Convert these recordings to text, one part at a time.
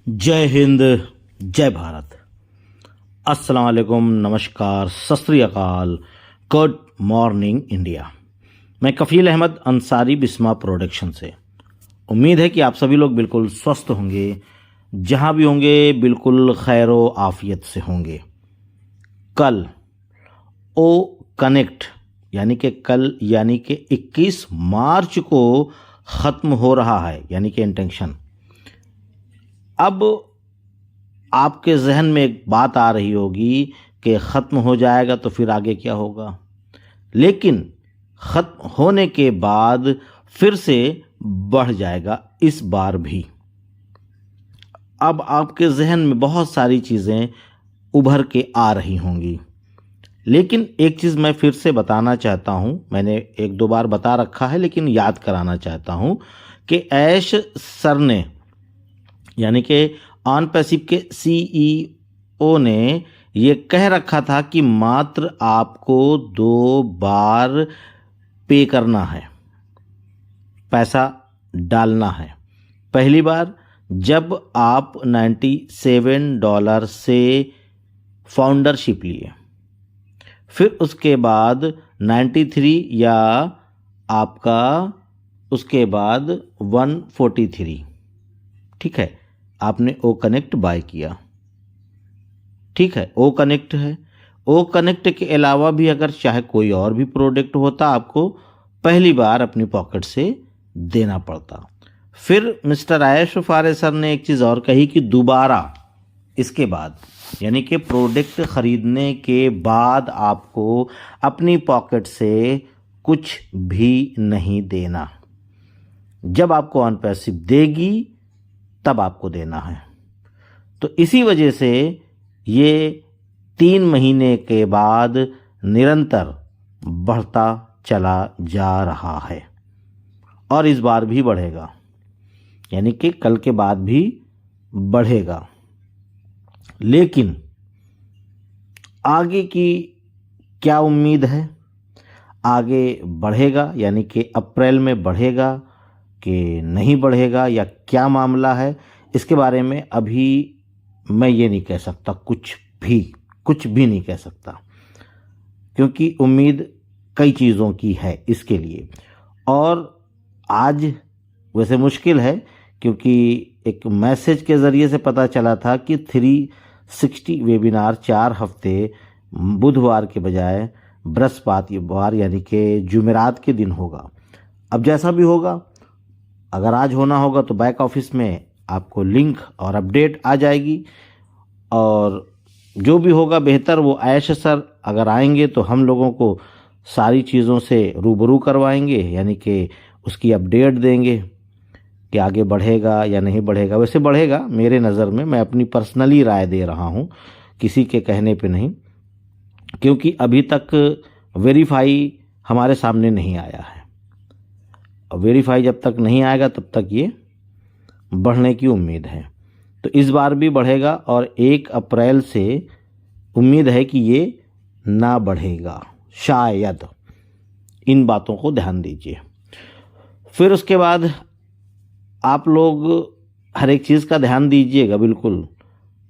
जय हिंद, जय भारत। अस्सलाम वालेकुम, नमस्कार, सत श्री अकाल, गुड मॉर्निंग इंडिया। मैं कफ़ील अहमद अंसारी बिस्मा प्रोडक्शन से। उम्मीद है कि आप सभी लोग बिल्कुल स्वस्थ होंगे, जहां भी होंगे बिल्कुल खैरो आफियत से होंगे। कल ओ कनेक्ट यानी कि 21 मार्च को ख़त्म हो रहा है, यानी कि इंटेंशन। अब आपके जहन में एक बात आ रही होगी कि ख़त्म हो जाएगा तो फिर आगे क्या होगा, लेकिन ख़त्म होने के बाद फिर से बढ़ जाएगा इस बार भी। अब आपके जहन में बहुत सारी चीज़ें उभर के आ रही होंगी, लेकिन एक चीज़ मैं फिर से बताना चाहता हूँ। मैंने एक दो बार बता रखा है, लेकिन याद कराना चाहता हूँ कि ऐश सर ने, यानी कि ऑन पैसिव के CEO ने ये कह रखा था कि मात्र आपको 2 बार पे करना है, पैसा डालना है। पहली बार जब आप $97 से फाउंडरशिप लिए, फिर उसके बाद 93 या आपका उसके बाद 143, ठीक है, आपने ओ कनेक्ट बाय किया, ठीक है, ओ कनेक्ट है। ओ कनेक्ट के अलावा भी अगर चाहे कोई और भी प्रोडक्ट होता, आपको पहली बार अपनी पॉकेट से देना पड़ता। फिर मिस्टर आयश फारे सर ने एक चीज़ और कही कि दोबारा इसके बाद, यानी कि प्रोडक्ट ख़रीदने के बाद आपको अपनी पॉकेट से कुछ भी नहीं देना। जब आपको ऑन पैसिव देगी तब आपको देना है। तो इसी वजह से ये 3 महीने के बाद निरंतर बढ़ता चला जा रहा है और इस बार भी बढ़ेगा, यानी कि कल के बाद भी बढ़ेगा। लेकिन आगे की क्या उम्मीद है? आगे बढ़ेगा, यानी कि अप्रैल में बढ़ेगा कि नहीं बढ़ेगा, या क्या मामला है, इसके बारे में अभी मैं ये नहीं कह सकता, कुछ भी नहीं कह सकता, क्योंकि उम्मीद कई चीज़ों की है इसके लिए। और आज वैसे मुश्किल है, क्योंकि एक मैसेज के ज़रिए से पता चला था कि 360 वेबिनार 4 हफ्ते बुधवार के बजाय बृहस्पतिवार यानी कि जुमेरात के दिन होगा। अब जैसा भी होगा, अगर आज होना होगा तो बैक ऑफिस में आपको लिंक और अपडेट आ जाएगी, और जो भी होगा बेहतर, वो आयश सर अगर आएंगे तो हम लोगों को सारी चीज़ों से रूबरू करवाएंगे, यानी कि उसकी अपडेट देंगे कि आगे बढ़ेगा या नहीं बढ़ेगा। वैसे बढ़ेगा मेरे नज़र में, मैं अपनी पर्सनली राय दे रहा हूँ, किसी के कहने पे नहीं, क्योंकि अभी तक वेरीफाई हमारे सामने नहीं आया है। और वेरीफाई जब तक नहीं आएगा तब तक ये बढ़ने की उम्मीद है। तो इस बार भी बढ़ेगा, और 1 अप्रैल से उम्मीद है कि ये ना बढ़ेगा शायद। इन बातों को ध्यान दीजिए। फिर उसके बाद आप लोग हर एक चीज़ का ध्यान दीजिएगा बिल्कुल।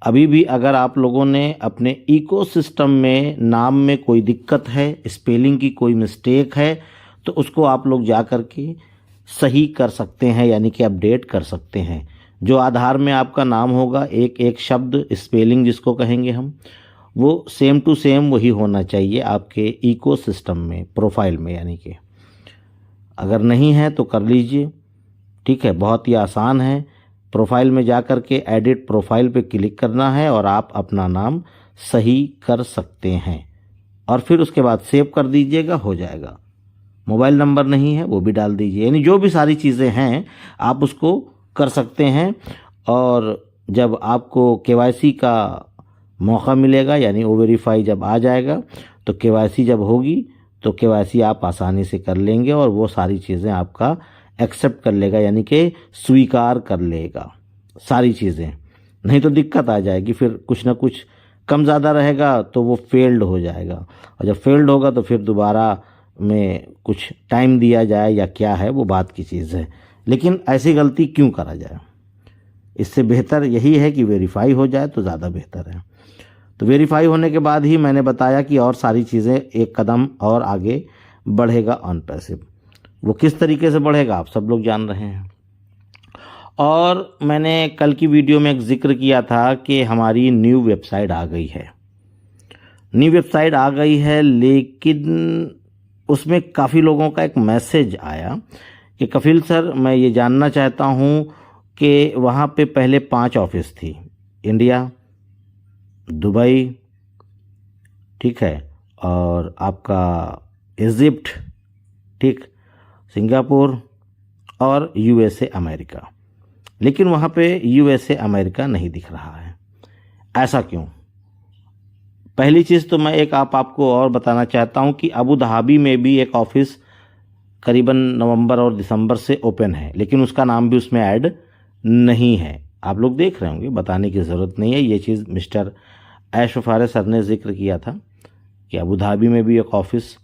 अभी भी अगर आप लोगों ने अपने इकोसिस्टम में नाम में कोई दिक्कत है, स्पेलिंग की कोई मिस्टेक है, तो उसको आप लोग जा कर के सही कर सकते हैं, यानी कि अपडेट कर सकते हैं। जो आधार में आपका नाम होगा, एक एक शब्द स्पेलिंग जिसको कहेंगे हम, वो सेम टू सेम वही होना चाहिए आपके इकोसिस्टम में, प्रोफाइल में, यानी कि अगर नहीं है तो कर लीजिए, ठीक है, बहुत ही आसान है। प्रोफाइल में जा कर के एडिट प्रोफाइल पे क्लिक करना है और आप अपना नाम सही कर सकते हैं, और फिर उसके बाद सेव कर दीजिएगा, हो जाएगा। मोबाइल नंबर नहीं है वो भी डाल दीजिए, यानी जो भी सारी चीज़ें हैं आप उसको कर सकते हैं। और जब आपको KYC का मौका मिलेगा, यानी ओ वेरीफाई जब आ जाएगा, तो KYC जब होगी तो KYC आप आसानी से कर लेंगे, और वो सारी चीज़ें आपका एक्सेप्ट कर लेगा, यानी कि स्वीकार कर लेगा सारी चीज़ें। नहीं तो दिक्कत आ जाएगी, फिर कुछ ना कुछ कम ज़्यादा रहेगा तो वो फेल्ड हो जाएगा, और जब फेल्ड होगा तो फिर दोबारा में कुछ टाइम दिया जाए या क्या है, वो बात की चीज़ है। लेकिन ऐसी गलती क्यों करा जाए? इससे बेहतर यही है कि वेरीफाई हो जाए तो ज़्यादा बेहतर है। तो वेरीफाई होने के बाद ही मैंने बताया कि और सारी चीज़ें एक कदम और आगे बढ़ेगा ऑन पैसिव। वो किस तरीके से बढ़ेगा आप सब लोग जान रहे हैं। और मैंने कल की वीडियो में एक जिक्र किया था कि हमारी न्यू वेबसाइट आ गई है। न्यू वेबसाइट आ गई है, लेकिन उसमें काफ़ी लोगों का एक मैसेज आया कि कफिल सर, मैं ये जानना चाहता हूँ कि वहाँ पे पहले 5 ऑफिस थी, इंडिया, दुबई, ठीक है, और आपका इजिप्ट, ठीक, सिंगापुर और यूएसए अमेरिका, लेकिन वहाँ पे यूएसए अमेरिका नहीं दिख रहा है। ऐसा क्यों? पहली चीज़ तो मैं एक आपको और बताना चाहता हूँ कि अबू धाबी में भी एक ऑफिस करीबन नवंबर और दिसंबर से ओपन है, लेकिन उसका नाम भी उसमें ऐड नहीं है। आप लोग देख रहे होंगे, बताने की ज़रूरत नहीं है। ये चीज़ मिस्टर ऐश वफारे सर ने जिक्र किया था कि अबू धाबी में भी एक ऑफिस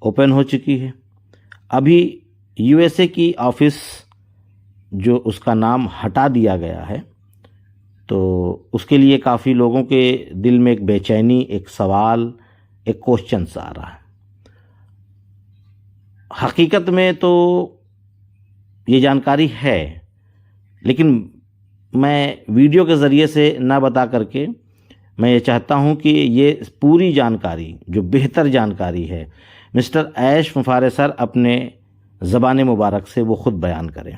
ओपन हो चुकी है। अभी यूएसए की ऑफिस जो उसका नाम हटा दिया गया है, तो उसके लिए काफ़ी लोगों के दिल में एक बेचैनी, एक सवाल, एक क्वेश्चन आ रहा है। हकीकत में तो ये जानकारी है, लेकिन मैं वीडियो के ज़रिए से ना बता करके मैं ये चाहता हूँ कि ये पूरी जानकारी, जो बेहतर जानकारी है, मिस्टर ऐश वफारे सर अपने ज़बान मुबारक से वो ख़ुद बयान करें।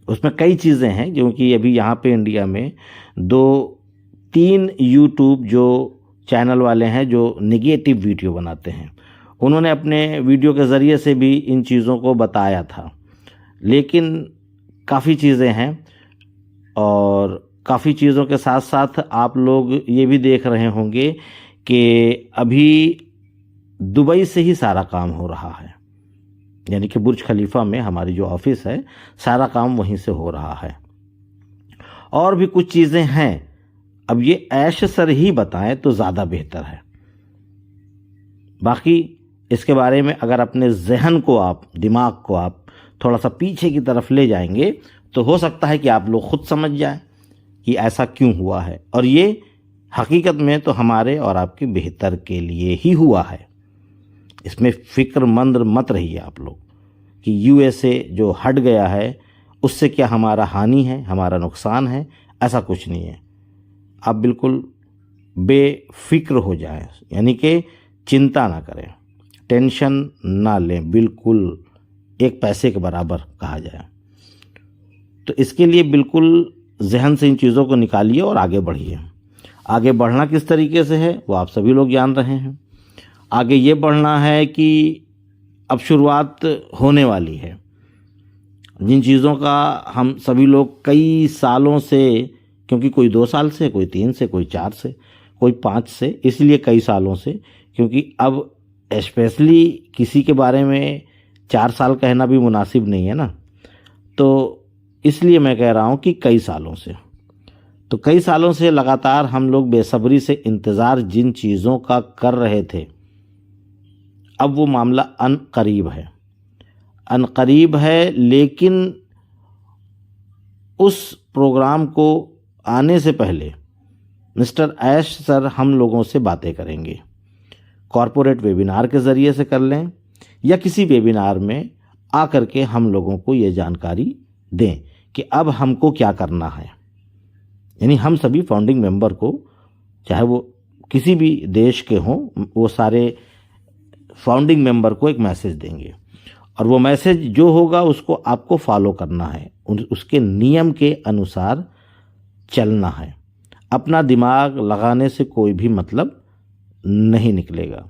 उसमें कई चीज़ें हैं, क्योंकि अभी यहाँ पे इंडिया में 2-3 यूट्यूब जो चैनल वाले हैं जो नेगेटिव वीडियो बनाते हैं, उन्होंने अपने वीडियो के ज़रिए से भी इन चीज़ों को बताया था। लेकिन काफ़ी चीज़ें हैं, और काफ़ी चीज़ों के साथ साथ आप लोग ये भी देख रहे होंगे कि अभी दुबई से ही सारा काम हो रहा है, यानी कि बुर्ज खलीफा में हमारी जो ऑफिस है, सारा काम वहीं से हो रहा है। और भी कुछ चीज़ें हैं, अब ये ऐश सर ही बताएं तो ज़्यादा बेहतर है। बाकी इसके बारे में अगर अपने जहन को आप, दिमाग को आप थोड़ा सा पीछे की तरफ ले जाएंगे, तो हो सकता है कि आप लोग खुद समझ जाएं कि ऐसा क्यों हुआ है। और ये हकीकत में तो हमारे और आपके बेहतर के लिए ही हुआ है। इसमें फ़िक्रमंद मत रहिए आप लोग कि यूएसए जो हट गया है उससे क्या हमारा हानि है, हमारा नुकसान है। ऐसा कुछ नहीं है। आप बिल्कुल बेफिक्र हो जाएं, यानी कि चिंता ना करें, टेंशन ना लें, बिल्कुल एक पैसे के बराबर कहा जाए। तो इसके लिए बिल्कुल जहन से इन चीज़ों को निकालिए और आगे बढ़िए। आगे बढ़ना किस तरीके से है वो आप सभी लोग जान रहे हैं। आगे ये बढ़ना है कि अब शुरुआत होने वाली है। जिन चीज़ों का हम सभी लोग कई सालों से, क्योंकि कोई 2 साल से, कोई 3 से, कोई 4 से, कोई 5 से, इसलिए कई सालों से, क्योंकि अब स्पेशली किसी के बारे में 4 साल कहना भी मुनासिब नहीं है ना, तो इसलिए मैं कह रहा हूँ कि कई सालों से। तो कई सालों से लगातार हम लोग बेसब्री से इंतज़ार जिन चीज़ों का कर रहे थे, अब वो मामला अनकरीब है, अनकरीब है। लेकिन उस प्रोग्राम को आने से पहले मिस्टर ऐश सर हम लोगों से बातें करेंगे। कॉरपोरेट वेबिनार के ज़रिए से कर लें या किसी वेबिनार में आकर के हम लोगों को ये जानकारी दें कि अब हमको क्या करना है। यानी हम सभी फाउंडिंग मेंबर को, चाहे वो किसी भी देश के हों, वो सारे फाउंडिंग मेंबर को एक मैसेज देंगे, और वो मैसेज जो होगा उसको आपको फॉलो करना है, उसके नियम के अनुसार चलना है। अपना दिमाग लगाने से कोई भी मतलब नहीं निकलेगा,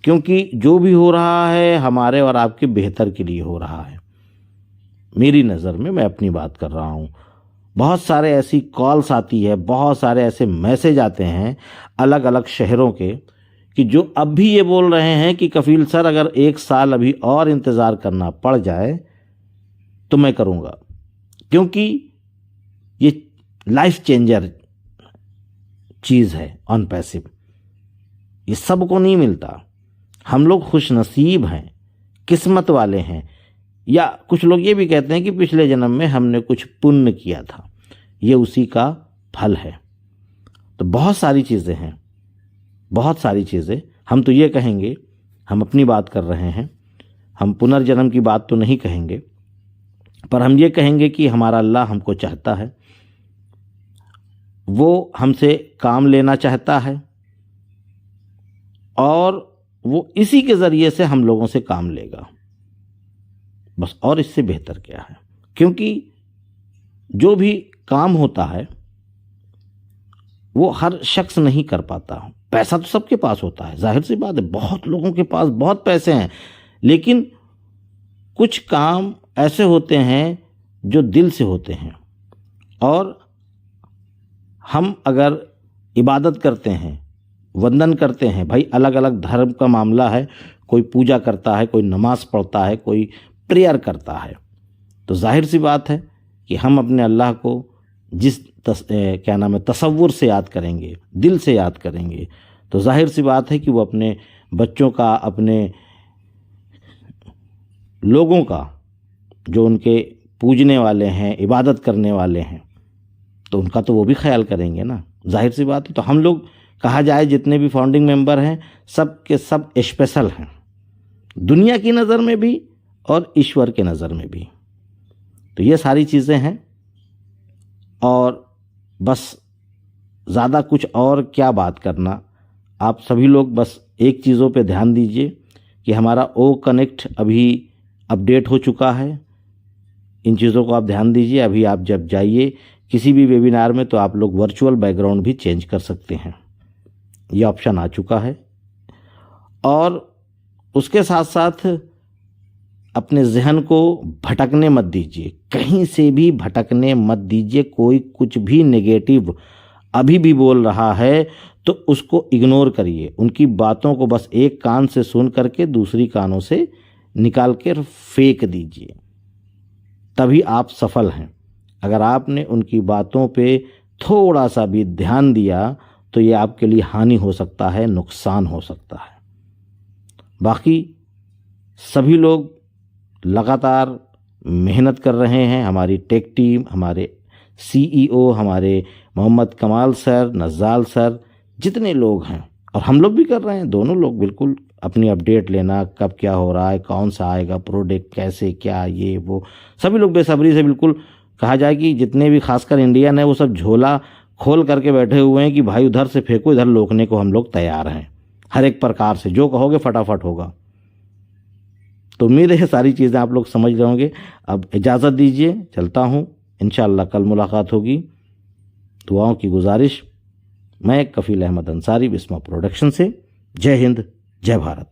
क्योंकि जो भी हो रहा है हमारे और आपके बेहतर के लिए हो रहा है। मेरी नज़र में, मैं अपनी बात कर रहा हूँ, बहुत सारे ऐसी कॉल्स आती है, बहुत सारे ऐसे मैसेज आते हैं अलग अलग शहरों के, कि जो अब भी ये बोल रहे हैं कि कफील सर अगर 1 साल अभी और इंतज़ार करना पड़ जाए तो मैं करूँगा, क्योंकि ये लाइफ चेंजर चीज़ है ऑन पैसिव। ये सबको नहीं मिलता। हम लोग खुशनसीब हैं, किस्मत वाले हैं, या कुछ लोग ये भी कहते हैं कि पिछले जन्म में हमने कुछ पुण्य किया था, ये उसी का फल है। तो बहुत सारी चीज़ें हैं, बहुत सारी चीज़ें। हम तो ये कहेंगे, हम अपनी बात कर रहे हैं, हम पुनर्जन्म की बात तो नहीं कहेंगे, पर हम ये कहेंगे कि हमारा अल्लाह हमको चाहता है, वो हमसे काम लेना चाहता है और वो इसी के ज़रिए से हम लोगों से काम लेगा, बस। और इससे बेहतर क्या है? क्योंकि जो भी काम होता है वो हर शख्स नहीं कर पाता। पैसा तो सबके पास होता है, जाहिर सी बात है, बहुत लोगों के पास बहुत पैसे हैं, लेकिन कुछ काम ऐसे होते हैं जो दिल से होते हैं। और हम अगर इबादत करते हैं, वंदन करते हैं, भाई अलग अलग धर्म का मामला है, कोई पूजा करता है, कोई नमाज पढ़ता है, कोई प्रेयर करता है, तो जाहिर सी बात है कि हम अपने अल्लाह को जिस तसव्वुर से याद करेंगे, दिल से याद करेंगे, तो जाहिर सी बात है कि वो अपने बच्चों का, अपने लोगों का, जो उनके पूजने वाले हैं, इबादत करने वाले हैं, तो उनका तो वो भी ख्याल करेंगे ना, जाहिर सी बात है। तो हम लोग, कहा जाए जितने भी फाउंडिंग मेंबर हैं, सब के सब स्पेशल हैं, दुनिया की नज़र में भी और ईश्वर के नज़र में भी। तो ये सारी चीज़ें हैं। और बस ज़्यादा कुछ और क्या बात करना, आप सभी लोग बस एक चीज़ों पे ध्यान दीजिए कि हमारा ओ कनेक्ट अभी अपडेट हो चुका है। इन चीज़ों को आप ध्यान दीजिए। अभी आप जब जाइए किसी भी वेबिनार में, तो आप लोग वर्चुअल बैकग्राउंड भी चेंज कर सकते हैं, ये ऑप्शन आ चुका है। और उसके साथ साथ अपने जहन को भटकने मत दीजिए, कहीं से भी भटकने मत दीजिए। कोई कुछ भी नेगेटिव अभी भी बोल रहा है तो उसको इग्नोर करिए, उनकी बातों को बस एक कान से सुन करके दूसरी कानों से निकाल कर फेंक दीजिए, तभी आप सफल हैं। अगर आपने उनकी बातों पे थोड़ा सा भी ध्यान दिया तो ये आपके लिए हानि हो सकता है, नुकसान हो सकता है। बाकी सभी लोग लगातार मेहनत कर रहे हैं, हमारी टेक टीम, हमारे सीईओ, हमारे मोहम्मद कमाल सर, नज़ाल सर, जितने लोग हैं, और हम लोग भी कर रहे हैं, दोनों लोग बिल्कुल अपनी अपडेट लेना, कब क्या हो रहा है, कौन सा आएगा प्रोडक्ट, कैसे क्या, ये वो, सभी लोग बेसब्री से, बिल्कुल कहा जाए कि जितने भी खासकर इंडियन है वो सब झोला खोल करके बैठे हुए हैं कि भाई उधर से फेंको, इधर रोकने को हम लोग तैयार हैं, हर एक प्रकार से, जो कहोगे फटाफट होगा। तो उम्मीद है सारी चीज़ें आप लोग समझ रहे होंगे। अब इजाज़त दीजिए, चलता हूँ, इंशाअल्लाह कल मुलाकात होगी। दुआओं की गुजारिश। मैं कफील अहमद अंसारी, बिस्मा प्रोडक्शन से। जय हिंद, जय भारत।